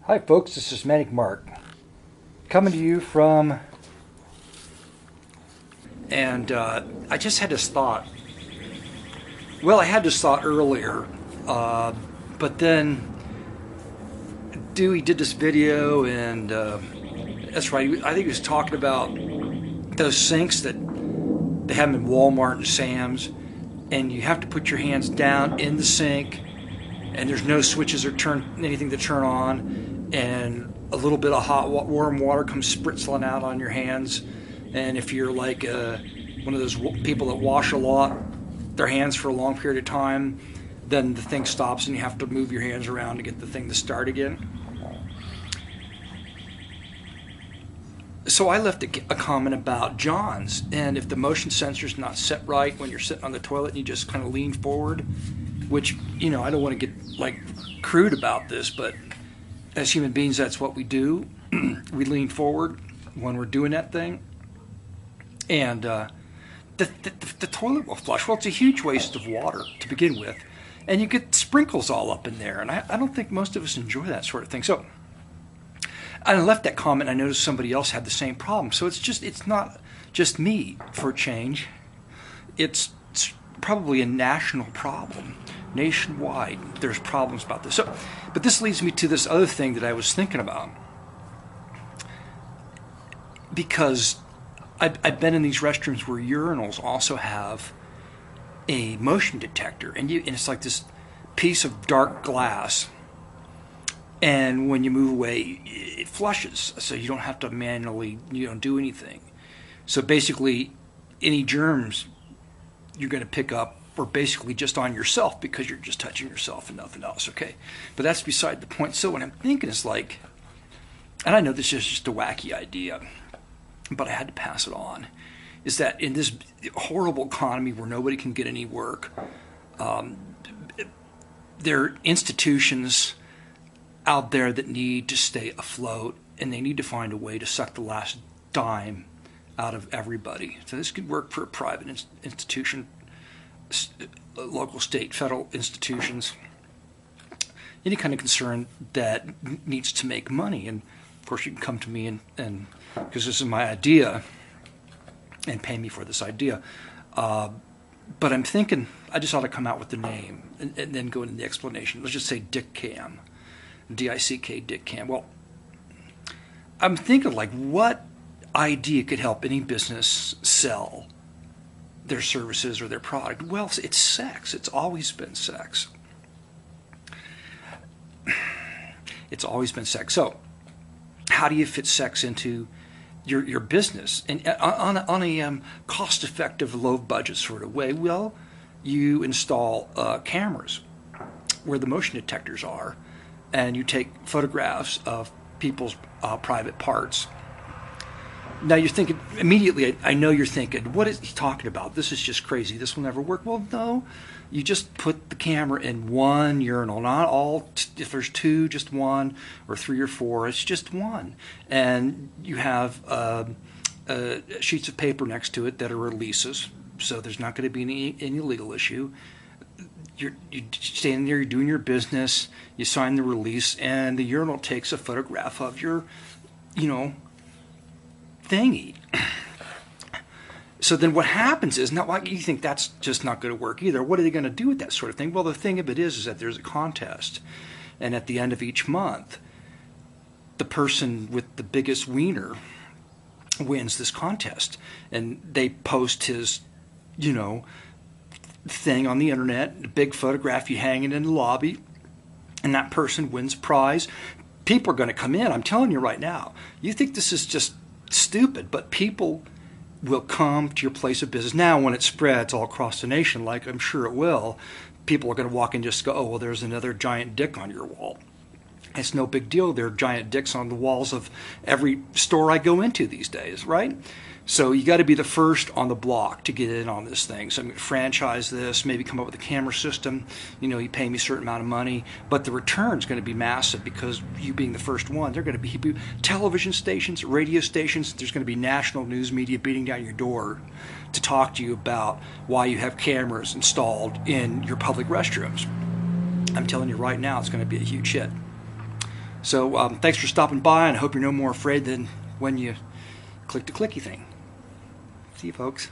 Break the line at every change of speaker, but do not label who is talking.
Hi folks, this is Manic Mark coming to you from, and I just had this thought. Well, I had this thought earlier, but then Dewey did this video, and that's right. I think he was talking about those sinks that they have them in Walmart and Sam's, and you have to put your hands down in the sink, and there's no switches or anything to turn on, and a little bit of warm water comes spritzing out on your hands. And if you're like one of those people that wash a lot, their hands for a long period of time, then the thing stops and you have to move your hands around to get the thing to start again. So I left a comment about John's, and if the motion sensor's not set right when you're sitting on the toilet and you just kind of lean forward, which, I don't want to get like crude about this, but as human beings, that's what we do. We lean forward when we're doing that thing. And the toilet will flush. Well, it's a huge waste of water to begin with. And you get sprinkles all up in there. And I don't think most of us enjoy that sort of thing. So I left that comment. I noticed somebody else had the same problem. So it's not just me for a change. It's probably a national problem. Nationwide, there's problems about this. So, but this leads me to this other thing that I was thinking about. Because I've been in these restrooms where urinals also have a motion detector, and it's like this piece of dark glass, and when you move away, it flushes, so you don't have to manually, do anything. So basically, any germs you're going to pick up are basically just on yourself because you're just touching yourself and nothing else. Okay, but that's beside the point. So what I'm thinking is like, and I know this is just a wacky idea, but I had to pass it on, is that in this horrible economy where nobody can get any work, there are institutions out there that need to stay afloat, and they need to find a way to suck the last dime out of everybody. So this could work for a private institution, local, state, federal institutions, any kind of concern that needs to make money. And of course you can come to me and because this is my idea, and pay me for this idea. But I'm thinking I just ought to come out with the name and then go into the explanation. Let's just say Dick Cam, D-I-C-K, Dick Cam. Well, I'm thinking like, what idea could help any business sell their services or their product? Well, it's sex. It's always been sex. It's always been sex. So how do you fit sex into your business and on a cost-effective, low-budget sort of way? Well, you install cameras where the motion detectors are, and you take photographs of people's private parts. Now you're thinking immediately, I know you're thinking, what is he talking about? This is just crazy. This will never work. Well, no. You just put the camera in one urinal, not all. If there's two, just one, or three or four, it's just one. And you have sheets of paper next to it that are releases, so there's not going to be any legal issue. You stand there, you're doing your business, you sign the release, and the urinal takes a photograph of your, thingy. So then what happens is, now why do you think that's just not going to work either? What are they going to do with that sort of thing? Well, the thing of it is that there's a contest, and at the end of each month, the person with the biggest wiener wins this contest, and they post his, thing on the internet, a big photograph you hang it in the lobby, and that person wins a prize. People are going to come in. I'm telling you right now. You think this is just stupid, but people will come to your place of business. Now, when it spreads all across the nation, like I'm sure it will, people are going to walk in and just go, oh, well, there's another giant dick on your wall. It's no big deal. There are giant dicks on the walls of every store I go into these days, right? So you got to be the first on the block to get in on this thing. So I'm going to franchise this, maybe come up with a camera system. You pay me a certain amount of money, but the return's going to be massive because you being the first one, they're going to be television stations, radio stations. There's going to be national news media beating down your door to talk to you about why you have cameras installed in your public restrooms. I'm telling you right now, it's going to be a huge hit. So thanks for stopping by, and I hope you're no more afraid than when you click the clicky thing. See you, folks.